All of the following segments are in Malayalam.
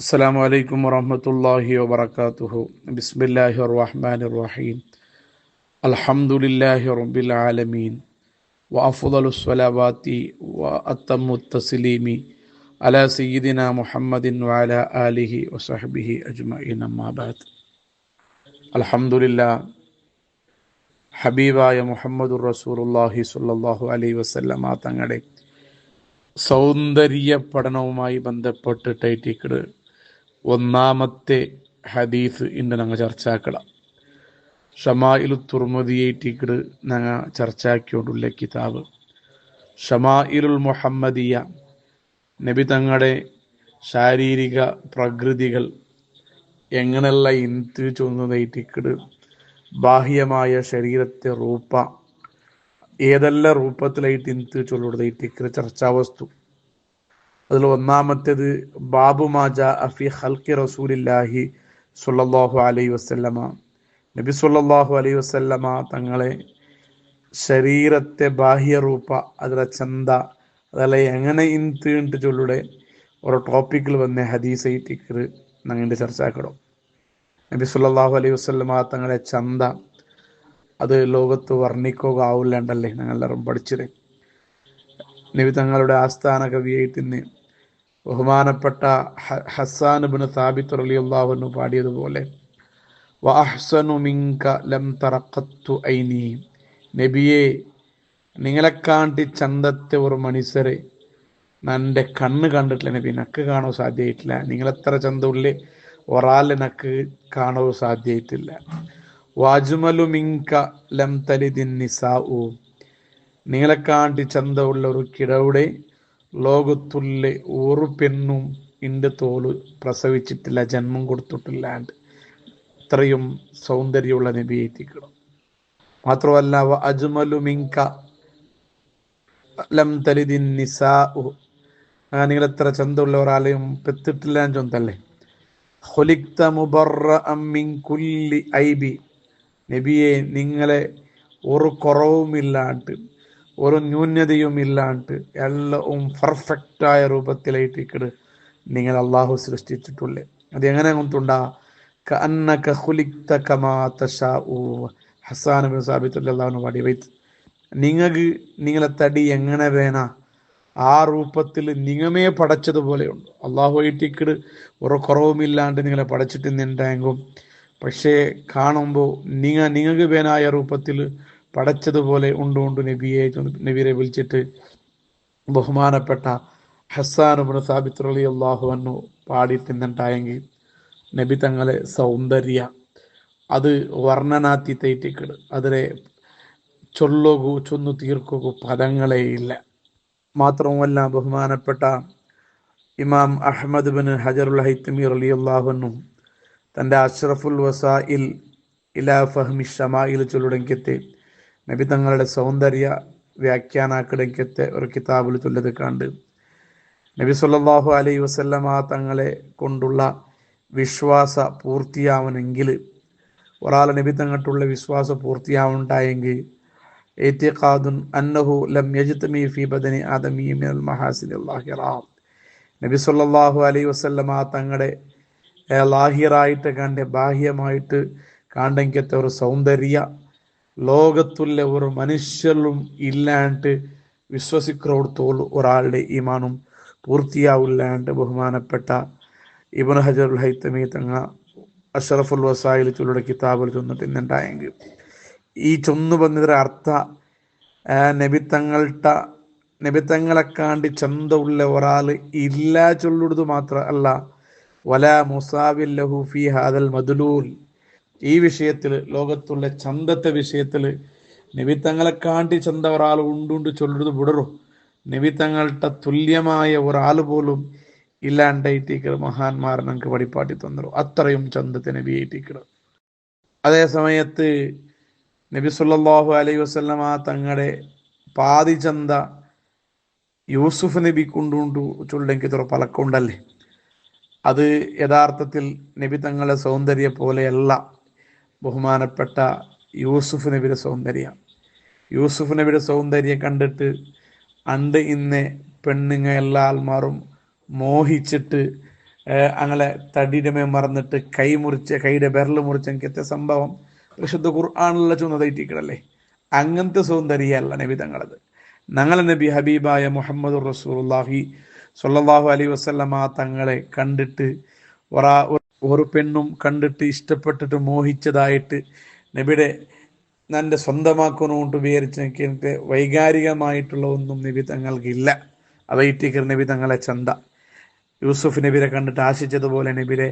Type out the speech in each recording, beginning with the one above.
അസ്സലാമു അലൈക്കും വറഹ്മത്തുള്ളാഹി വബറകാതുഹു. ബിസ്മില്ലാഹിർ റഹ്മാനിർ റഹീം. അൽഹംദുലില്ലാഹി റബ്ബിൽ ആലമീൻ. വഅഫ്ളലുസ് സ്വലാവാതി വഅത്തമ്മുത് തസ്ലീമി അലാ സയ്യിദിനാ മുഹമ്മദിൻ വഅലാ ആലിഹി വസഹ്ബിഹി അജ്മഈൻ. അമ്മാ ബഅദ്. അൽഹംദുലില്ലാഹ്, ഹബീബായ മുഹമ്മദുർ റസൂലുള്ളാഹി സ്വല്ലല്ലാഹു അലൈഹി വസല്ലമ തങ്ങളുടെ സൗന്ദര്യ പഠനവുമായി ബന്ധപ്പെട്ടിട്ട് ഒന്നാമത്തെ ഹദീസ് ഇന്ന് ഞങ്ങൾ ചർച്ചാക്കണം. ഷമായിലു തുർമുദിയേറ്റിക്കട് ഞങ്ങൾ ചർച്ചാക്കിയോണ്ടുള്ള കിതാബ് ഷമായിലുൽ മുഹമ്മദിയ. നബി തങ്ങളുടെ ശാരീരിക പ്രകൃതികൾ എങ്ങനെയുള്ള ഇന്ത് ചൊന്നതേറ്റിക്കട് ബാഹ്യമായ ശരീരത്തെ റൂപ്പ ഏതെല്ലാം റൂപത്തിലായിട്ട് ഇന്ത് ചൊല്ലുടതേറ്റിക്കട് ചർച്ചാവസ്തു. അതിൽ ഒന്നാമത്തേത് ബാബു മാജാ അഫി ഖൽഖി റസൂലില്ലാഹി സ്വല്ലല്ലാഹു അലൈഹി വസല്ലമ. നബി സ്വല്ലല്ലാഹു അലൈഹി വസല്ലമ തങ്ങളെ ശരീരത്തെ ബാഹ്യറൂപ അതിലെ ചന്ത അതല്ല എങ്ങനെ ഇന്ത് ചൊല്ലുടെ ഒരു ടോപ്പിക്കിൽ വന്ന ഹദീസൈറ്റിക്കർ ഞങ്ങളുടെ ചർച്ചാക്കണം. നബി സ്വല്ലല്ലാഹു അലൈഹി വസല്ലമ തങ്ങളെ ചന്ത അത് ലോകത്ത് വർണ്ണിക്കുക ആവില്ലാണ്ടല്ലേ ഞങ്ങളെല്ലാവരും പഠിച്ചത്. നബി തങ്ങളുടെ ആസ്ഥാന കവിയായിട്ട് ബഹുമാനപ്പെട്ട ഹസ്സാൻ ഇബ്നു സാബിത്ത് റളിയല്ലാഹു അൻഹു പാടിയതുപോലെ വഅഹ്സനു മിൻക ലം തറഖത്തു ഐനി. നബിയെ, നിങ്ങളെക്കാണ്ടി ചന്തത്തെ ഒരു മനുഷ്യരെ എൻ്റെ കണ്ണ് കണ്ടിട്ടില്ല നബി, നക്ക് കാണാൻ സാധ്യമായിട്ടില്ല. നിങ്ങളെത്ര ചന്തമുള്ളേ ഒരാൾ നക്ക് കാണാൻ സാധ്യമായിട്ടില്ല. വാജ്മലു മിൻക ലം തലിദിൻ നിസാഉ. നിങ്ങളെക്കാണ്ടി ചന്തമുള്ള ഒരു കിടവിടെ ലോകത്തുള്ള ഒരു പെണ്ണും ഇൻ്റെ തോല് പ്രസവിച്ചിട്ടില്ല, ജന്മം കൊടുത്തിട്ടില്ലാണ്ട്. ഇത്രയും സൗന്ദര്യമുള്ള നബിയെ എത്തിക്കണം. മാത്രമല്ല അജ്മലു മിൻക ലം തലിദിൻ നിസാഉ. നിങ്ങൾ എത്ര ചന്തമുള്ള ഒരാളെയും പെത്തിട്ടില്ല ചൊന്തല്ലേ. ഖുലിഖ്ത മുബറഅൻ മിൻ കുല്ലി ഐബി. നബിയെ, നിങ്ങളെ ഒരു കുറവുമില്ലാണ്ട് ഒരു ന്യൂനതയും ഇല്ലാണ്ട് എല്ലാം പെർഫെക്റ്റായ രൂപത്തിലായിട്ടിക്കട് നിങ്ങൾ അള്ളാഹു സൃഷ്ടിച്ചിട്ടുള്ളേ. അത് എങ്ങനെ കൊണ്ടുണ്ടാ കഅന്നക ഖുലിഖ്ത കമാ തശാഉ. ഹസ്സാൻ ഇബ്നു സാബിത്ത് റളിയല്ലാഹു അൻഹു പാടി വൈത്ത് നിങ്ങൾക്ക് നിങ്ങളെ തടി എങ്ങനെ വേണ ആ രൂപത്തിൽ നിങ്ങമേ പടച്ചതുപോലെയുണ്ട്. അള്ളാഹു ആയിട്ടിക്കട് ഒരു കുറവുമില്ലാണ്ട് നിങ്ങളെ പടച്ചിട്ടുണ്ടെങ്കും പക്ഷേ കാണുമ്പോൾ നിങ്ങൾക്ക് വേനായ രൂപത്തിൽ പടച്ചതുപോലെ ഉണ്ട് നബിയെ വിളിച്ചിട്ട് ബഹുമാനപ്പെട്ട ഹസ്സാൻ ഇബ്നു സാബിത്ത് റളിയല്ലാഹു അൻഹു പാടിയിട്ടുണ്ടായെങ്കിൽ നബി തങ്ങളെ സൗന്ദര്യ അത് വർണ്ണനാത്തി തേറ്റിക്കട് അതിലെ ചൊന്നു തീർക്കുകു പദങ്ങളേ ഇല്ല. മാത്രവുമല്ല ബഹുമാനപ്പെട്ട ഇമാം അഹ്മദ് ബിൻ ഹജറുൽ ഹൈത്തമി റളിയല്ലാഹു അൻഹു തൻ്റെ അഷ്റഫുൽ വസായിൽ ഇലാ ഫഹ്മി ഷമായിൽ ചൊല്ലുടങ്കത്തെ നബി തങ്ങളുടെ സൗന്ദര്യ വ്യാഖ്യാനാക്കിടക്കത്തെ ഒരു കിതാബിൽ ചൊല്ലത് കണ്ട് നബി സല്ലല്ലാഹു അലൈഹി വസല്ലമ തങ്ങളെ കൊണ്ടുള്ള വിശ്വാസ പൂർത്തിയാവണമെങ്കിൽ ഒരാളെ നബി തങ്ങട്ടുള്ള വിശ്വാസ പൂർത്തിയാവുണ്ടായെങ്കിൽ ഇഅ്തിഖാദുൻ അന്നഹു ലം യജ്തമി ഫീ ബദനി ആദമി മിനൽ മഹാസിനിൽ ലാഹിറ. നബി സല്ലല്ലാഹു അലൈഹി വസല്ലമ തങ്ങളുടെ ലാഹിറായിട്ട് കണ്ട് ബാഹ്യമായിട്ട് കാണ്ടെങ്കത്തെ ഒരു സൗന്ദര്യ ലോകത്തുള്ള ഒരു മനുഷ്യരും ഇല്ലാണ്ട് വിശ്വസിക്കുന്നോടത്തോളം ഒരാളുടെ ഈമാനും പൂർത്തിയാവില്ലാണ്ട് ബഹുമാനപ്പെട്ട ഇബ്നു ഹജറുൽ ഹൈത്തമി തങ്ങ അഷ്റഫുൽ വസായിൽ ചൊല്ലുടെ കിതാബിൽ ചൊന്നിട്ടുണ്ടായെങ്കിൽ ഈ ചൊന്നു വന്നതിന്റെ അർത്ഥ നബിത്തങ്ങളെക്കാണ്ടി ചന്തമുള്ള ഒരാൾ ഇല്ല ചൊല്ലുന്നത് മാത്രമല്ല വലാ മുസാവിൽ ലഹു ഫീ ഹാദൽ മദ്ലൂൽ. ഈ വിഷയത്തിൽ ലോകത്തുള്ള ചന്തത്തെ വിഷയത്തിൽ നബിത്തങ്ങളെക്കാണ്ടി ചന്ത ഒരാൾ ഉണ്ടുണ്ട് ചൊല്ലുന്നത് വിടറും. നബിത്തങ്ങളുടെ തുല്യമായ ഒരാൾ പോലും ഇല്ലാണ്ടായിട്ടീക്കർ മഹാന്മാർ ഞങ്ങൾക്ക് വഴിപാട്ടി തന്നു. അത്രയും ചന്തത്തെ നബിയായിട്ടീക്കർ. അതേ സമയത്ത് നബി സല്ലല്ലാഹു അലൈഹി വസല്ലമ തങ്ങളുടെ പാതി ചന്ത യൂസുഫ് നബി കൊണ്ടുണ്ടു ചൊല്ലെങ്കിൽ തുറ പലക്കുണ്ടല്ലേ. അത് യഥാർത്ഥത്തിൽ നബി തങ്ങളെ സൗന്ദര്യ പോലെയല്ല ബഹുമാനപ്പെട്ട യൂസുഫ് നബിയുടെ സൗന്ദര്യം. യൂസുഫ് നബിയുടെ സൗന്ദര്യം കണ്ടിട്ട് ഇന്ന് പെണ്ണുങ്ങ എല്ലാ ആൾമാരും മോഹിച്ചിട്ട് അങ്ങനെ തടിയുടെ മേ മറന്നിട്ട് കൈയുടെ ബെരൽ മുറിച്ച് എനിക്കത്തെ സംഭവം വിശുദ്ധ ഖുർആനുള്ള ചുമതയിട്ടിക്കണല്ലേ. അങ്ങനത്തെ സൗന്ദര്യമല്ല നബി തങ്ങളത്. ഞങ്ങളെ നബി ഹബീബായ മുഹമ്മദ് റസൂലുള്ളാഹി സ്വല്ലല്ലാഹു അലൈഹി വസല്ലമ തങ്ങളെ കണ്ടിട്ട് ഒരു പെണ്ണും കണ്ടിട്ട് ഇഷ്ടപ്പെട്ടിട്ട് മോഹിച്ചതായിട്ട് നബിയുടെ എൻ്റെ സ്വന്തമാക്കുന്നുകൊണ്ട് വിചാരിച്ച് എനിക്ക് വൈകാരികമായിട്ടുള്ള ഒന്നും നബി തങ്ങൾക്കില്ല. അവയിട്ടിക്കർ നബി തങ്ങളെ ചന്ത യൂസുഫ് നബിരെ കണ്ടിട്ട് ആശിച്ചതുപോലെ നബിരെ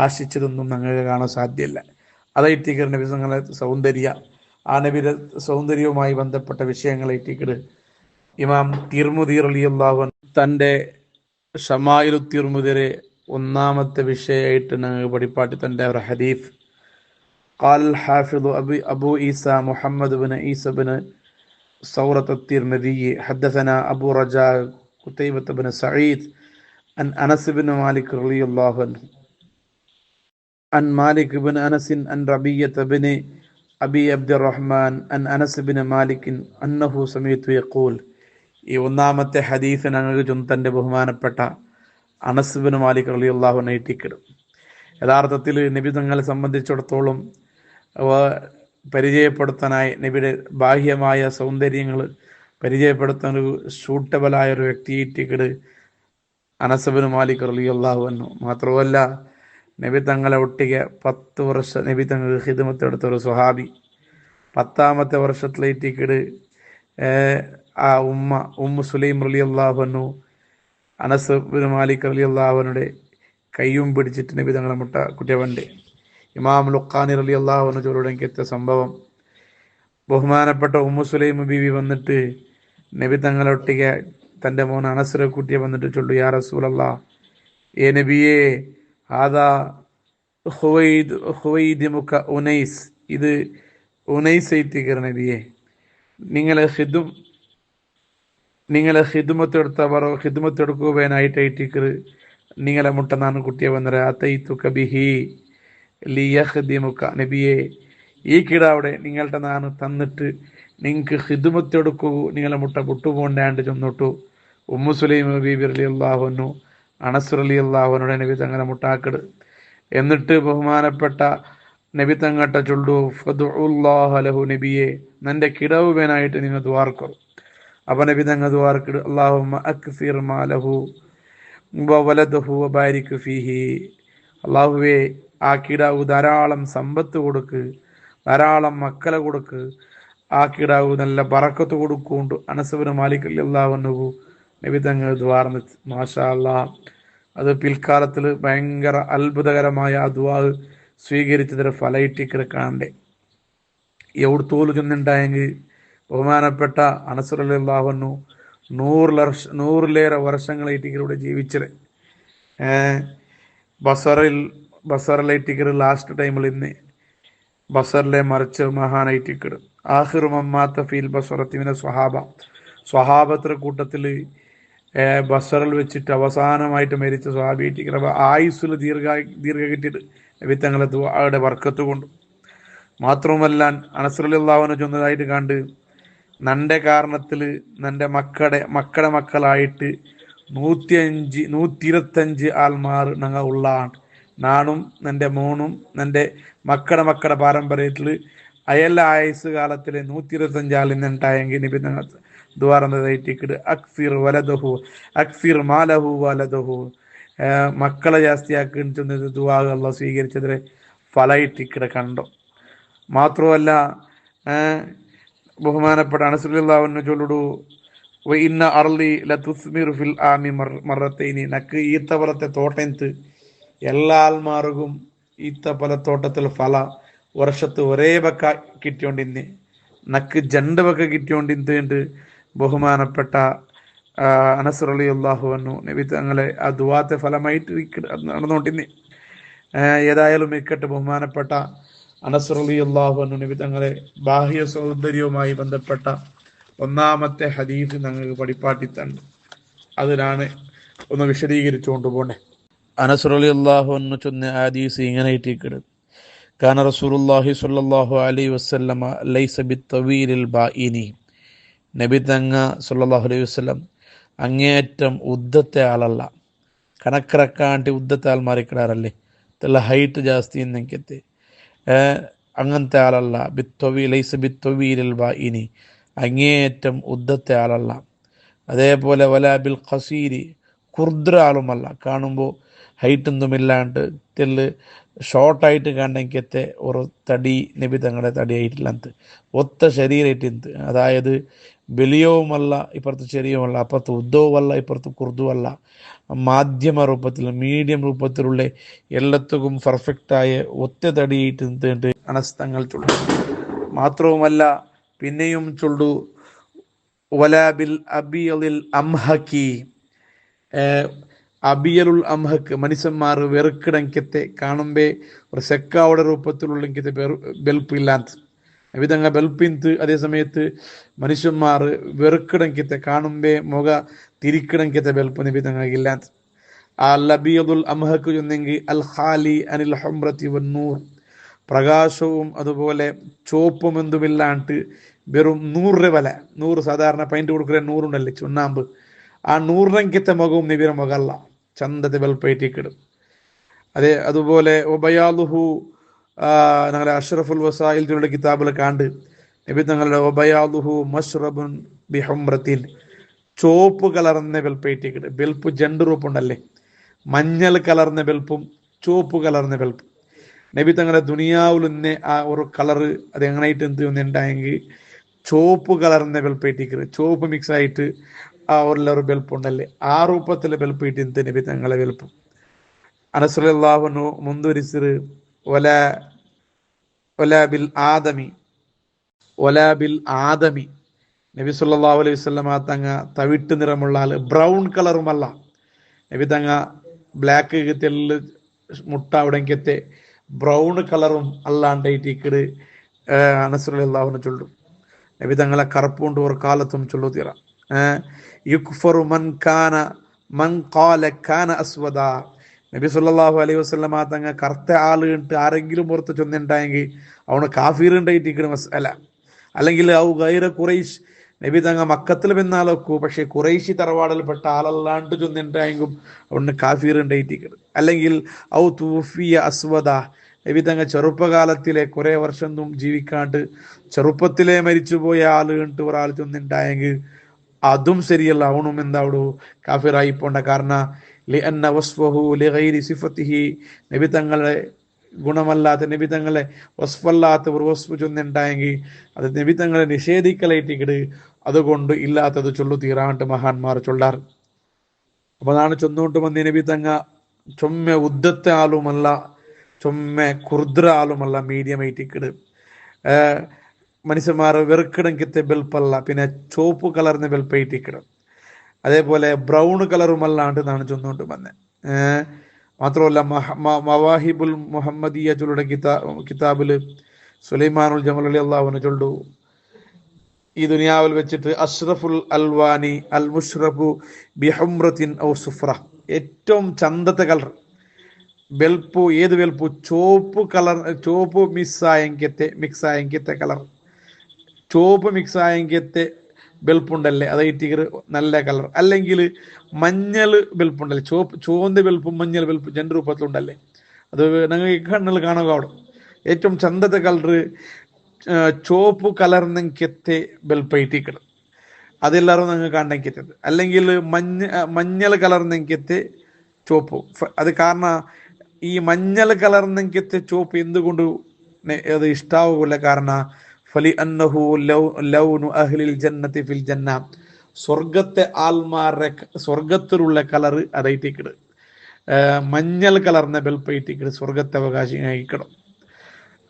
ആശിച്ചതൊന്നും ഞങ്ങൾക്ക് കാണാൻ സാധ്യമല്ല. അതയിട്ടിക്കർ നബി തങ്ങളെ സൗന്ദര്യ, ആ നബിയുടെ സൗന്ദര്യവുമായി ബന്ധപ്പെട്ട വിഷയങ്ങളായിട്ടിക്കർ ഇമാം തിർമുദി റളിയല്ലാഹു അൻഹു തൻ്റെ ഷമായിലു തിർമുദിരെ ഒന്നാമത്തെ വിഷയമായിട്ട് ഞങ്ങൾ പഠിപ്പാട്ടി തൻ്റെ ഒരു ഹദീഫ് قال الحافظ أبو عيسى محمد بن عيسى بن ثورة الترمذي حدثنا أبو رجاء قتيبة بن سعيد عن أنس بن مالك رضي الله عنه عن مالك بن أنس عن ربيعة بن أبي عبد الرحمن عن أنس بن مالك أنه سمعت يقول. ഈ ഒന്നാമത്തെ ഹദീസ് ഞങ്ങൾക്ക് ചുന്തൻ്റെ ബഹുമാനപ്പെട്ട അനസ് ബിൻ മാലിക് റളിയല്ലാഹു അൻഹു ഇട്ടിക്കിടും. യഥാർത്ഥത്തിൽ നബി തങ്ങളെ സംബന്ധിച്ചിടത്തോളം പരിചയപ്പെടുത്താനായി നബിയുടെ ബാഹ്യമായ സൗന്ദര്യങ്ങൾ പരിചയപ്പെടുത്താൻ ഒരു സൂട്ടബിളായ ഒരു വ്യക്തിയിട്ടിക്കിട് അനസ് ബിൻ മാലിക് റളിയല്ലാഹു അൻഹു. മാത്രമല്ല നബി തങ്ങളെ ഒട്ടിಗೆ 10 വർഷം നബി തങ്ങൾ ഖിദ്മത്ത് എടുത്ത ഒരു സ്വഹാബി. 10ാമത്തെ വർഷത്തിലേറ്റിക്കിട് ആ ഉമ്മു സുലൈം റളിയല്ലാഹു അൻഹു അനസ് ബിൻ മാലിക് റളിയല്ലാഹു അൻഹുടെ കയ്യും പിടിച്ചിട്ട് നബി തങ്ങളെ മുട്ട കുട്ടിയവൻ്റെ. ഇമാം ലുഖാനി റളിയല്ലാഹു അൻഹു ചൊല്ലുടെങ്കിലത്തെ സംഭവം, ബഹുമാനപ്പെട്ട ഉമ്മു സുലൈം ബീവി വന്നിട്ട് നബി തങ്ങളൊട്ടിಗೆ തൻ്റെ മോൻ അനസിനെ കുട്ടിയെ വന്നിട്ട് ചൊല്ലു, യാ റസൂലല്ലാഹ്, ഏ നബിയേ, ആദാ ഹുവൈദിമുക ഉനൈസ്, ഇത് ഉനൈസ് ഐത്തിക്കർ നബിയെ, നിങ്ങളെ ഹിദ്മത്തെടുക്കുവാനായിട്ട് ഐറ്റിക്കർ നിങ്ങളെ മുട്ട നാണ് കുട്ടിയെ വന്നറ അതൈതുക ബിഹി ലിയഖ്ദിമുക, നബിയെ ഈ കിടാവിടെ നിങ്ങളുടെ നാണ് തന്നിട്ട് നിങ്ങൾക്ക് ഹിദ്മത്തെടുക്കൂ, നിങ്ങളെ മുട്ട പൊട്ടുപോണ്ടാണ്ട് ചെന്നിട്ടു. ഉമ്മു സുലൈം ബീബി റളിയല്ലാഹു അൻഹു അനസ് റളിയല്ലാഹു അൻഹുടെ നബി തങ്ങളെ മുട്ടാക്കിട്. എന്നിട്ട് ബഹുമാനപ്പെട്ട നബി തങ്ങട്ട ചൊല്ലു, ഫദ്ഉല്ലാഹ ലഹു, നബിയെ നിന്റെ കിടവുവേനായിട്ട് നിങ്ങൾ ദുആർക്കൂ. അപ്പൊ നബി തങ്ങൾ ദുആർക്കിട്, അല്ലാഹുമ്മ അക്സിർ മാലഹു വലദഹു വബാരിക് ഫീഹി, അല്ലാഹുവേ ആ കിടാവ് ധാരാളം സമ്പത്ത് കൊടുക്ക്, ധാരാളം മക്കളെ കൊടുക്ക്, ആ കിടാവ് നല്ല ബറക്കത്ത് കൊടുക്കുകൊണ്ട് അനസ് ബിൻ മാലിക് റളിയല്ലാഹു അൻഹു നബി തങ്ങൾ ദുആർന്ന്. മാഷാ അല്ലാഹ്, അത് പിൽക്കാലത്തിൽ ഭയങ്കര അത്ഭുതകരമായ ആ ദുആ സ്വീകരിച്ചതിന് ഫലയിട്ടിക്കൽ കാണണ്ടേ. എവിടെ തോല് ചെന്നുണ്ടായെങ്കിൽ ബഹുമാനപ്പെട്ട അനസ് റളിയല്ലാഹു അൻഹു 100 വർഷങ്ങളായിട്ടിക്കലൂടെ ജീവിച്ചത്. ബസറിലൈറ്റിക്കർ ലാസ്റ്റ് ടൈമിൽ ഇന്ന് ബസറിലെ മറിച്ച മഹാനായിട്ടിക്കട് ആഖിറു മമ്മാത്ത ഫീൽ ബസറത്തിമിനെ സ്വഹാബത്ര കൂട്ടത്തിൽ ബസറിൽ വെച്ചിട്ട് അവസാനമായിട്ട് മരിച്ച സ്വഹാബിറ്റിക്കർ ആയുസ്സിൽ ദീർഘ കിട്ടിയിട്ട് നബിത്തങ്ങളെ ദുആയുടെ ബർക്കത്ത് കൊണ്ട്. മാത്രവുമല്ല അനസ് റളിയല്ലാഹു അൻഹു ചൊന്നതായിട്ട് കണ്ട്, നന്റെ കാരണത്തിൽ നന്റെ മക്കളുടെ മക്കളായിട്ട് 125 ആൾമാർ ഞങ്ങൾ ഉള്ളതാണ്. നാണും എൻ്റെ മോണും എൻ്റെ മക്കളുടെ പാരമ്പര്യത്തിൽ അയല്ല ആയുസ് കാലത്തിൽ 125 ആൾ ഇന്നുണ്ടായെങ്കിൽ നബി തങ്ങൾ ദ്വാരന്നതായിട്ടിക്കിട് അക്സിർ വലദഹു അക്സിർ മാലഹു വലദഹു, മക്കളെ ജാസ്തിയാക്കി ചെന്നത് ദുആ അല്ലാഹു സ്വീകരിച്ചതിന് ഫലയിട്ടിക്കിട കണ്ടോ. മാത്രമല്ല ബഹുമാനപ്പെട്ട അനസ് റളിയല്ലാഹു അൻഹു ചൊല്ലുടു, ഇന്ന അർളി ലതുസ്മിറു ഫിൽ ആമി മറത്തൈനി, നക്ക് ഈത്തപ്പലത്തെ തോട്ടത്ത് എല്ലാ ആൾമാർക്കും ഈത്തപ്പലത്തോട്ടത്തിൽ ഫല വർഷത്ത് ഒരേ ബക്ക കിട്ടിയോണ്ടിന്ന്, നക്ക് 2 ബക്ക കിട്ടിയോണ്ടിന്ത് ബഹുമാനപ്പെട്ട അനസ് റളിയല്ലാഹു അൻഹു നബി തങ്ങളെ ആ ദുആത്തെ ഫലമായിട്ട് നടന്നുകൊണ്ടിന്ന്. ഏതായാലും ഇക്കട്ടെ, ബഹുമാനപ്പെട്ട അനസ് റളിയല്ലാഹു അൻഹു നബി തങ്ങളെ ബാഹ്യ സൗന്ദര്യവുമായി ബന്ധപ്പെട്ട ഒന്നാമത്തെ ഹദീസ് ഞങ്ങൾക്ക് പഠിപ്പാട്ടിത്തണ്ട്. അതിനാണ് ഒന്ന് വിശദീകരിച്ചുകൊണ്ട് പോണേ. അനസ് റളിയല്ലാഹു അൻഹു ചൊന്ന ഹദീസ് ഇങ്ങനെ ഇട്ടിക്കട്, കാന റസൂലുള്ളാഹി സ്വല്ലല്ലാഹു അലൈഹി വസല്ലമ ലൈസ ബിത്തവീലിൽ ബാഇനി, നബി തങ്ങ സ്വല്ലല്ലാഹു അലൈഹി വസല്ലം അങ്ങേയറ്റം ഉദ്ദത്തെ ആളല്ല, ಕಣಕ್ಕರಕ್ಕಾಂಟಿ ಉದ್ದത്തെ ಆಳು ಮಾರಿಕಡಾರಲ್ಲಿ ಎಲ್ಲ ಹೈಟ್ ಜಾಸ್ತಿ ಇನ್ನಂಕೆತ್ತೆ അങ്ങനത്തെ ആളല്ല. ബിത്തൊവി ലൈസ് ബിത്തൊവീലിൽ ഇനി അങ്ങേയറ്റം ഉദ്ദത്തെ ആളല്ല. അതേപോലെ വല ബിൽ ഖസീരി കുർദ്ര ആളുമല്ല. കാണുമ്പോൾ ഹൈറ്റൊന്നുമില്ലാണ്ട് തെല്ല് ഷോർട്ടായിട്ട് കണ്ടെങ്കിത്തെ ഒരു തടി നബി തങ്ങളുടെ തടിയായിട്ടില്ലಂತ ഒത്ത ശരീരമായിട്ടിന്ത്. അതായത് വലിയവുമല്ല ഇപ്പുറത്ത് ചെറിയവുമല്ല, അപ്പുറത്ത് ഉദ്ദവുമല്ല ഇപ്പുറത്ത് കുർദുവല്ല, മാധ്യമ രൂപത്തിൽ മീഡിയം രൂപത്തിലുള്ള എല്ലാത്തും പെർഫെക്റ്റായ ഒറ്റ തടിയായിട്ട് അനസ്തങ്ങൾ ചൊല്ലു. മാത്രവുമല്ല പിന്നെയും ചൊല്ലു വലാബിൽ അബിയലിൽ അംഹക്കി അബിയലുൽ അംഹക്ക് മനുഷ്യന്മാർ വെറുക്കിടങ്കത്തെ കാണുമ്പേ ഒരു സെക്കാവുടെ രൂപത്തിലുള്ളെങ്കിത്തെ ബെൽപ്പില്ലാത്ത വിധങ്ങ ബെൽപ്പിന്ത്. അതേ സമയത്ത് മനുഷ്യന്മാർ വെറുക്കിടങ്കത്തെ കാണുമ്പേ മുഖ തിരിക്കിടങ്കത്തെ ബെൽപ്പ് വിധങ്ങ ഇല്ലാത്ത അബിയലുൽ അംഹക്ക് ചൊന്നെങ്കിൽ അൽ ഖാലി അനിൽ ഹംറത്തി വന്നൂർ പ്രകാശവും അതുപോലെ ചോപ്പും എന്തുമില്ലാണ്ട് വെറും 100 വില. 100 സാധാരണ പൈൻറ്റ് കൊടുക്കുന്ന 100 ഉണ്ടല്ലേ ചുണ്ണാമ്പ്, ആ 100 മുഖവും നബിയുടെ മുഖമല്ല, ചന്തത്തെ വെൽപ്പയറ്റിക്കിടും. അതുപോലെ ഒബയാലുഹു ഞങ്ങളുടെ അഷ്റഫുൽ വസായിൽ തിരുടെ കിതാബിൽ കാണ്ട് നബി തങ്ങളുടെ ഒബയാലുഹു മഷ്റബുൻ ബിഹുംറത്തിൻ ചോപ്പ് കലർന്ന വെൽപ്പയറ്റിക്കിട്. വെൽപ്പ് ജണ്ട് രൂപുണ്ടല്ലേ, മഞ്ഞൾ കലർന്ന വെൽപ്പും ചുവപ്പ് കലർന്ന വെൽപ്പും. നബി തങ്ങളുടെ ദുനിയാവിൽ തന്നെ ആ ഒരു കളറ് അത് എങ്ങനെയായിട്ട് എന്ത് ഉണ്ടായെങ്കിൽ ചുവപ്പ് കലർന്ന വെൽപ്പയറ്റിക്കിട്, ചുവപ്പ് മിക്സ് ആയിട്ട് ആ ഒരു ബെൽപ്പുണ്ടല്ലേ, ആ രൂപത്തിലെ ബെൽപ്പിട്ട് എന്ത് നബി തങ്ങളെ വെൽപ്പും. അനസ്വല്ലാഹുനു മുന്തുരിസിറ് ഒലാബിൽ ആദമി നബി സല്ലല്ലാഹു അലൈഹി വസല്ലമ തങ്ങ തവിട്ട് നിറമുള്ള ആള്, ബ്രൗൺ കളറുമല്ല. നബി തങ്ങ ബ്ലാക്ക് തെല്ല് മുട്ട അവിടെങ്കത്തെ ബ്രൗൺ കളറും അല്ലാണ്ടായിട്ടിക്കട് അനസ്വല്ലാഹുന് ചൊല്ലും. നബി തങ്ങളെ കറുപ്പുകൊണ്ട് ഒരു കാലത്തും ചൊല്ലു തീറ. യുക്ഫറു മൻ ഖാല കാന അസ്വദ. നബി സല്ലല്ലാഹു അലൈഹി വസല്ലമ തങ്ങ കറുത്ത ആള് ഇട്ട് ആരെങ്കിലും പുറത്ത് ചൊന്നുണ്ടായെങ്കിൽ അവന് കാഫീറുണ്ടായിട്ടിക്കണ മസ്അല. അല്ലെങ്കിൽ ഔ ഗൈറ ഖുറൈശ്, നബി തങ്ങ മക്കത്തിൽ പിന്നാലൊക്കു പക്ഷെ ഖുറൈശി തറവാടിൽപ്പെട്ട ആളല്ലാണ്ട് ചൊന്നുണ്ടായെങ്കിലും അവന് കാഫീറുണ്ടായിട്ടിക്കണ്. അല്ലെങ്കിൽ ഔ തൂഫിയ അസ്വദ, നബി തങ്ങ ചെറുപ്പകാലത്തിലെ കുറെ വർഷമൊന്നും ജീവിക്കാണ്ട് ചെറുപ്പത്തിലെ മരിച്ചുപോയ ആള് കണ്ടിട്ട് ഒരാൾ ചൊന്നുണ്ടായെങ്കിൽ അതും ശരിയല്ല, അവണും എന്താവടു കാഫിറായി പോണ്ട. കാരണം ലിഅന്ന വസ്ഫഹു ലിഗൈരി സിഫത്തിഹി, നബി തങ്ങളെ ഗുണമല്ലാത്ത നബി തങ്ങളെ വസ്ഫല്ലാത്ത ഒരു വസ്ഫ് ചൊന്നുണ്ടായെങ്കിൽ അത് നബി തങ്ങളെ നിഷേധിക്കലായിട്ടിക്കട്. അതുകൊണ്ട് ഇല്ലാത്തത് ചൊല്ലു തീരാണ്ട് മഹാന്മാർ ചൊല്ലാർ. അപ്പൊ അതാണ് ചൊന്നുകൊണ്ട് വന്ന നബി തങ്ങ ചൊമ്മ ഉദ്ദത്തെ ആളുമല്ല, ചൊമ്മ കുർദ്ര ആളുമല്ല, മീഡിയം ആയിട്ടിക്കട്. മനുഷ്യന്മാർ വെറുക്കിടങ്കത്തെ ബെൽപ്പല്ല, പിന്നെ ചോപ്പ് കളർന്ന ബെൽപ്പായിട്ടിക്കിടും. അതേപോലെ ബ്രൗൺ കളറുമല്ലാണ്ട് എന്നാണ് ചൊന്നുകൊണ്ട് വന്നത്. മാത്രമല്ല മവാഹിബുൽ മുഹമ്മദിയ ചൊല്ലുടെ കിതാബില് സുലൈമാനുൽ ജമൽ റളിയല്ലാഹു അൻഹു ചൊല്ലു, ഈ ദുനിയാവിൽ വെച്ചിട്ട് അഷ്റഫുൽ അൽവാനി അൽ മുഷ്റഫു ബിഹുംറത്തിൻ ഔ സുഫ്ര, ഏറ്റവും ചന്തത്തെ കളർ വെൽപ്പു ഏത് വെൽപ്പു ചോപ്പ് കളർ, ചോപ്പ് മിക്സ് ആയെങ്കിത്തെ കളർ, ചോപ്പ് മിക്സ് ആയെങ്കിത്തെ വെൽപ്പുണ്ടല്ലേ അതായിട്ട് നല്ല കളർ. അല്ലെങ്കിൽ മഞ്ഞൾ വെൽപ്പുണ്ടല്ലേ, ചുവന്ന വെൽപ്പും മഞ്ഞൾ വെൽപ്പും രണ്ട് രൂപത്തിലുണ്ടല്ലേ, അത് ഞങ്ങൾ കണ്ണിൽ കാണുക. അവിടെ ഏറ്റവും ചന്തത്തെ കളർ ചോപ്പ് കലർന്നെങ്കത്തെ വെൽപ്പയിട്ടിക്കണം, അതെല്ലാവരും ഞങ്ങൾ കാണണമെങ്കിൽ. അല്ലെങ്കിൽ മഞ്ഞൾ കലർന്നെങ്കത്തെ ചോപ്പ്. അത് കാരണം ഈ മഞ്ഞൾ കലർന്നെങ്കത്തെ ചോപ്പ് എന്തുകൊണ്ട് അത് ഇഷ്ടാവൂല? കാരണം ഫലി അന്നഹു ലൗനു അഹ്ലിൽ ജന്നത്തി ഫിൽ ജന്ന, സ്വർഗത്തെ ആൽമാരുടെ സ്വർഗത്തിലുള്ള കളറ് അതായിട്ടിക്കട്. മഞ്ഞൾ കലർന്ന ബെൽപ്പയിട്ടിക്കട് സ്വർഗത്തെ അവകാശിക്കണം.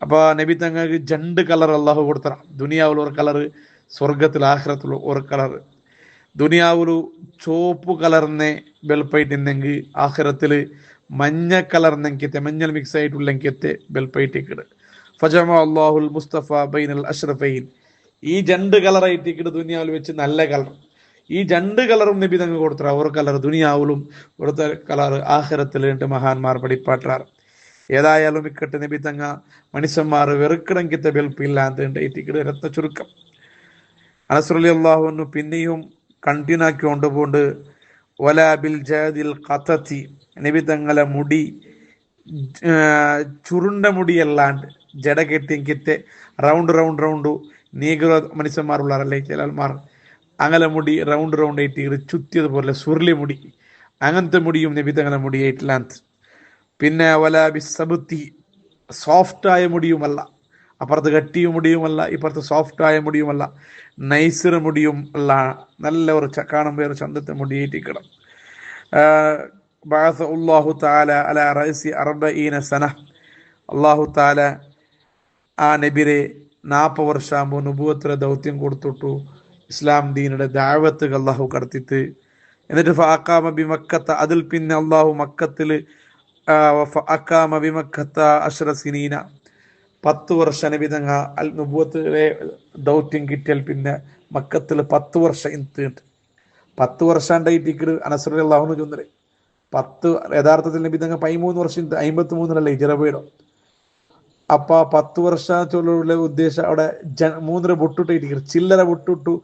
അപ്പൊ നബി തങ്ങൾക്ക് 2 കളർ അള്ളാഹു കൊടുത്തറ. ദുനിയാവിൽ ഒരു കളറ്, സ്വർഗത്തിൽ ആഖിറത്തിൽ ഒരു കളറ്. ദുനിയാവിൽ ചോപ്പ് കലർന്ന ബെൽപ്പയിട്ടിന്നെങ്കിൽ ആഖിറത്തില് മഞ്ഞ കലർന്നെങ്കത്തെ മഞ്ഞൾ മിക്സ് ആയിട്ടുള്ളെങ്കത്തെ ബെൽപ്പയിട്ടിക്കട്. ഫജമ അല്ലാഹുൽ മുസ്തഫ ബൈനൽ അഷ്റഫൈൻ, ഈ 2 കളറായിട്ടിക്കട് ദുനിയാവിൽ വെച്ച് നല്ല കളർ. ഈ 2 കളറും നബി തങ്ങൾ കൊടുത്തറ. ഒരു കളർ ദുനിയാവിലും കൊടുത്ത കളർ ആഖിറത്തിലുണ്ട് മഹാന്മാർ പഠിപ്പാട്ടാർ. ഏതായാലും ഇക്കട്ട് നബി തങ്ങ മനുഷ്യന്മാർ വെറുക്കിടങ്കിത്തെ ബെൽപ്പില്ലാണ്ട് രത്ത ചുരുക്കം. അനസ് റളിയല്ലാഹു അൻഹു പിന്നെയും കണ്ടിന്യൂ ആക്കി കൊണ്ടുപോണ്ട് വലാ ബിൽ ജാദിൽ ഖതതി, നബി തങ്ങളെ മുടി ചുരുണ്ട മുടിയല്ലാണ്ട് ജട കെട്ടിയെങ്കിത്തെ റൗണ്ട് റൗണ്ട് റൗണ്ട് നീഗ്രോ മനുഷ്യന്മാരുള്ളവരല്ലേ ചിലന്മാർ, അങ്ങനെ മുടി റൗണ്ട് റൗണ്ട് ആയിട്ട് ചുറ്റിയതുപോലെ സുരുളി മുടി, അങ്ങനത്തെ മുടിയും നബി തങ്ങളെ മുടിയായിട്ടില്ലാന്ന്. പിന്നെ വലാ ബി സബുത്തി, സോഫ്റ്റായ മുടിയുമല്ല, അപ്പുറത്ത് കട്ടിയ മുടിയുമല്ല ഇപ്പുറത്ത് സോഫ്റ്റായ മുടിയുമല്ല, നൈസിർ മുടിയും അല്ല, നല്ല ഒരു കാണുമ്പോൾ ഒരു ചന്തത്തെ മുടിയേറ്റിക്കണം. അള്ളാഹു താല അല റഅസി അർബഈന സന, അള്ളാഹു താല ആ നബിരെ 40 വർഷമാകുമ്പോൾ നുബുവത്തിലെ ദൗത്യം കൊടുത്തിട്ടു, ഇസ്ലാം ദീനുടെ ദഅവത്ത് അള്ളാഹു കടത്തിത്ത്. എന്നിട്ട് ഫഅഖാമ ബിമക്കത്ത, അതിൽ പിന്നെ അള്ളാഹു മക്കത്തിൽ ഫഅഖാമ ബിമക്കത്ത അശ്റ സിനീന, 10 വർഷം നബി തങ്ങ അൽ നുബുവത്തിലെ ദൗത്യം കിട്ടിയാൽ പിന്നെ മക്കത്തിൽ 10 വർഷം ഇന്ത് 10 വർഷം ഉണ്ടായിട്ട് അനസ് റളിയല്ലാഹു ചൊന്നരെ 10, യഥാർത്ഥത്തിൽ നബി തങ്ങ 13 വർഷം 53 ഹിജറ. അപ്പൊ 10 വർഷത്തിലുള്ള ഉദ്ദേശം അവിടെ 3 പൊട്ടിട്ട് ചില്ലറ പൊട്ടിട്ടു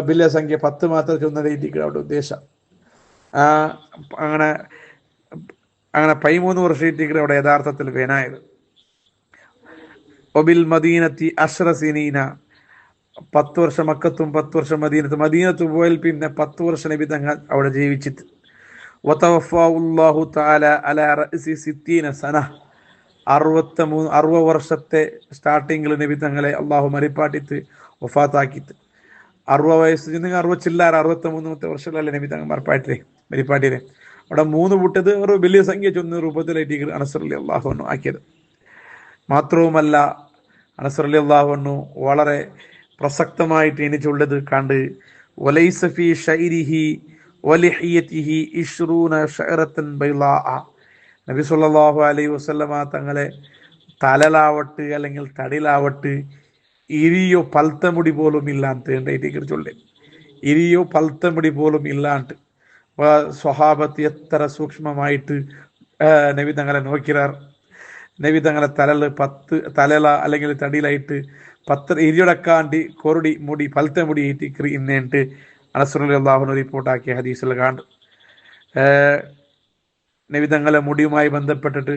വലിയ സംഖ്യ 10 മാത്രം ചൊന്നതായിരിക്കും അവിടെ ഉദ്ദേശം. അങ്ങനെ അങ്ങനെ 13 വർഷം അവിടെ യഥാർത്ഥത്തിൽ വേനായത്. ഒബിൽ മദീനത്തി അശ്റ സിനീന, 10 വർഷം മക്കത്തും 10 വർഷം മദീനത്ത് പോയാൽ പിന്നെ 10 വർഷം നബി തങ്ങൾ അവിടെ ജീവിച്ചിട്ട്. വതവഫാഹു തആല അലാ റഅസി 60 സന, 60 വർഷത്തെ സ്റ്റാർട്ടിങ്ങിൽ നബി തങ്ങളെ അള്ളാഹു മരിപ്പാട്ടിത്ത് വഫാത്താക്കിത്ത്. 60 വയസ്സ് 60 ചില്ലാറ് 63 വർഷമല്ലേ നബി തങ്ങൾ മരിപ്പാട്ടിരെ. അവിടെ 3 വിട്ടത് ഒരു വലിയ സംഖ്യ ചൊന്ന രൂപത്തിലായിട്ട് അനസ് റളിയല്ലാഹു അൻഹു ആക്കിയത്. മാത്രവുമല്ല അനസ് റളിയല്ലാഹു അൻഹു വളരെ പ്രസക്തമായിട്ട് എനിച്ചുള്ളത് കണ്ട്, വലൈസ ഫീ ശൈരിഹി വലിഹിയതിഹി 20 ശഅറത്തൻ ബൈളാ, നബി സല്ലല്ലാഹു അലൈഹി വസല്ലമ തങ്ങളെ തലലാവട്ട് അല്ലെങ്കിൽ തടിലാവട്ട് ഇരിയോ പൽത്തമുടി പോലും ഇല്ലാണ്ട് ചൊല്ലേ, ഇരിയോ പൽത്തമുടി പോലും ഇല്ലാണ്ട് സ്വഹാബത്ത് എത്ര സൂക്ഷ്മമായിട്ട് നബി തങ്ങളെ നോക്കിറാർ. നബി തങ്ങളെ തലല അല്ലെങ്കിൽ തടിയിലായിട്ട് 10 ഇരിയൊടക്കാണ്ടി കൊറുടി മുടി പൽത്ത മുടി ഏറ്റി ഇന്നേട്ട് അനസ് റളിയല്ലാഹു അൻഹു റിപ്പോർട്ടാക്കിയ ഹദീസിൽ കാണും. നബി തങ്ങളെ മുടിയുമായി ബന്ധപ്പെട്ടിട്ട്,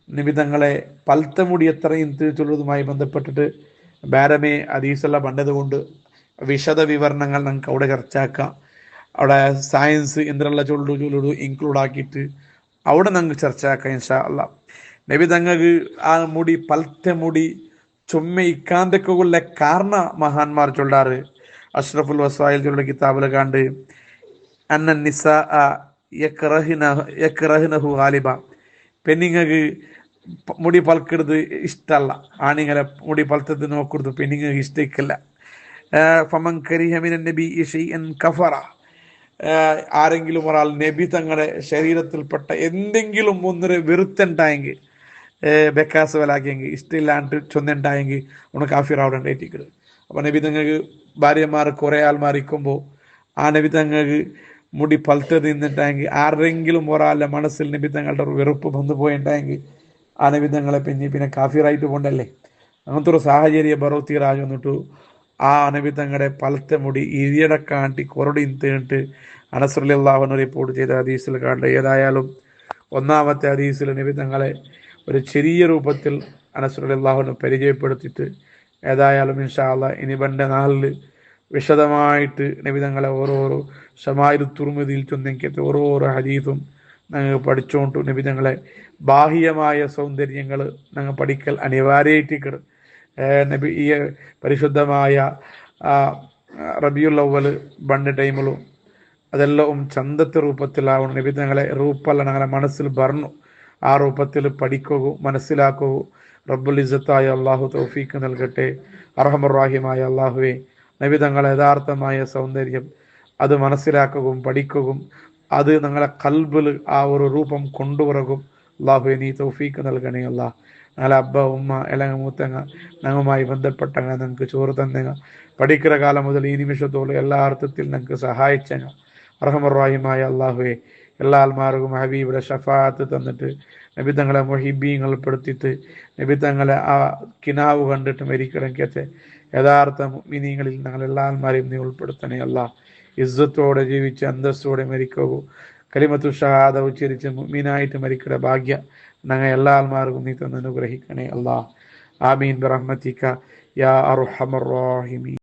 നബി തങ്ങളെ പൽത്ത മുടി എത്രയും തീർച്ചുള്ളതുമായി ബന്ധപ്പെട്ടിട്ട് ബാരമേ ഹദീസെല്ലാം പണ്ടതുകൊണ്ട് വിശദ വിവരണങ്ങൾ നമുക്ക് അവിടെ ചർച്ചയാക്കാം. അവിടെ സയൻസ് എന്നുള്ള ചൊല്ലു ഇൻക്ലൂഡ് ആക്കിയിട്ട് അവിടെ നമുക്ക് ചർച്ചയാക്കാം ഇൻഷാ അല്ലാഹ്. നബി തങ്ങൾക്ക് ആ മുടി പൽത്ത മുടി ചുമ്മ ഇക്കാന്തൊക്കെ കാരണ മഹാന്മാർ ചൊല്ലാറ്. അഷ്റഫുൽ വസായിൽ ചൊല്ലുന്ന കിതാബിൽ കണ്ട് അന്ന നിസാ യക്റഹ്നഹു ഗാലിബ, പെണ്ണുങ്ങൾക്ക് മുടി പൽക്കരുത് ഇഷ്ടമല്ല, ആണിങ്ങളെ മുടി പൽത്തത് നോക്കരുത് പെണ്ണുങ്ങൾക്ക് ഇഷ്ടമില്ല. ഫമൻ കരിഹ മിനൻ നബി ശൈഅൻ കഫറ, ആരെങ്കിലും ഒരാൾ നബി തങ്ങളുടെ ശരീരത്തിൽപ്പെട്ട എന്തെങ്കിലും ഒന്നൊരു വെറുത്തുണ്ടായെങ്കിൽ, ബെക്കാസ് വലാക്കിയെങ്കിൽ, ഇഷ്ടമില്ലാണ്ട് ചൊന്നുണ്ടായെങ്കിൽ ഒന്ന് കാഫിർ അവിടെ ഉണ്ടായിട്ടിരിക്കുന്നത്. അപ്പൊ നബി തങ്ങൾക്ക് ഭാര്യമാർ കുറെ ആൾമാർ ഇരിക്കുമ്പോൾ ആ നബി തങ്ങൾക്ക് മുടി പൽത്തത് നിന്നിട്ടായെങ്കിൽ, ആരെങ്കിലും ഒരാളുടെ മനസ്സിൽ നബി തങ്ങളുടെ വെറുപ്പ് വന്നു പോയിണ്ടായെങ്കിൽ ആ നബി തങ്ങളെ പിന്നെ കാഫിറായിട്ട് പോണ്ടല്ലേ. അങ്ങനത്തെ ഒരു സാഹചര്യ ബറോത്തിറാജ് വന്നിട്ടു ആ നബി തങ്ങളുടെ പലത്തെ മുടി ഇരിയടക്കാണ്ടി കൊറടി തീണ്ടിട്ട് അനസ് റളിയല്ലാഹു അൻഹു റിപ്പോർട്ട് ചെയ്ത ഹദീസിൽ കണ്ട്. ഏതായാലും ഒന്നാമത്തെ ഹദീസിൽ നബി തങ്ങളെ ഒരു ചെറിയ രൂപത്തിൽ അനസ് റളിയല്ലാഹു അൻഹു പരിചയപ്പെടുത്തിയിട്ട്, ഏതായാലും ഇൻഷാ അല്ലാഹ് ഇനി പണ്ട് നാളിൽ വിശദമായിട്ട് നബി തങ്ങളെ ഓരോരോ ഷമായിലു തുർമിദിയിൽ ചൊന്നെങ്കിൽ ഓരോരോ ഹദീസും ഞങ്ങൾ പഠിച്ചുകൊണ്ട് നബി തങ്ങളെ ബാഹ്യമായ സൗന്ദര്യങ്ങൾ ഞങ്ങൾ പഠിക്കൽ അനിവാര്യമായിട്ട് നബി ഈ പരിശുദ്ധമായ റബിയുൽ അവ്വൽ ബണ്ട് ടൈമിലും അതെല്ലാം ചന്തത്തെ രൂപത്തിലാവണം. നബി തങ്ങളെ റൂപ്പല്ല ഞങ്ങളെ മനസ്സിൽ പറഞ്ഞു, ആ രൂപത്തിൽ പഠിക്കുകയോ മനസ്സിലാക്കുകയോ റബ്ബുൽ ഇസ്സത്തായ അള്ളാഹു തൗഫീക്ക് നൽകട്ടെ. അർഹമർ റഹീമായ അള്ളാഹുവെ, നബി തങ്ങളെ യഥാർത്ഥമായ സൗന്ദര്യം അത് മനസ്സിലാക്കുകയും പഠിക്കുകയും അത് ഞങ്ങളെ കൽബിൽ ആ ഒരു രൂപം കൊണ്ടുവരകും. അള്ളാഹുവെ നീ തൗഫീക്ക് നൽകണേ. അല്ലാ ഞങ്ങളെ അബ്ബ ഉമ്മ എലങ്ങ മൂത്തങ്ങ ഞങ്ങളുമായി ബന്ധപ്പെട്ടങ്ങ ഞങ്ങൾക്ക് ചോറ് തന്നങ്ങ പഠിക്കുന്ന കാലം മുതൽ ഈ നിമിഷത്തോളം എല്ലാ അർത്ഥത്തിൽ ഞങ്ങൾക്ക് സഹായിച്ചങ്ങ അർഹമർ റഹീമായ അള്ളാഹുവെ, എല്ലാ ആൽമാർക്കും ഹബീബിയുടെ ഷഫാത്ത് തന്നിട്ട് നബി തങ്ങളെ മുഹിബീങ്ങൾ പെടുത്തിയിട്ട് നബി തങ്ങളെ ആ കിനാവ് കണ്ടിട്ട് മരിക്കണമെങ്കിൽ യഥാർത്ഥ മുഅ്മിനീങ്ങളിൽ ഞങ്ങൾ എല്ലാ ആൽമാരെയും നീ ഉൾപ്പെടുത്തണേ. അല്ലാ ഇസ്സത്തോടെ ജീവിച്ച് അന്തസ്സോടെ മരിക്കൂ. കലിമത്തു ഷഹാദ ഉച്ചരിച്ച് മുഅ്മിനായിട്ട് മരിക്കയുടെ ഭാഗ്യ ഞങ്ങൾ എല്ലാ ആൾമാർക്കും നീ തന്ന് അനുഗ്രഹിക്കണേ അല്ലാ. ആമീൻ ബിറഹ്മതിക യാ അർഹമർ റഹീമീൻ.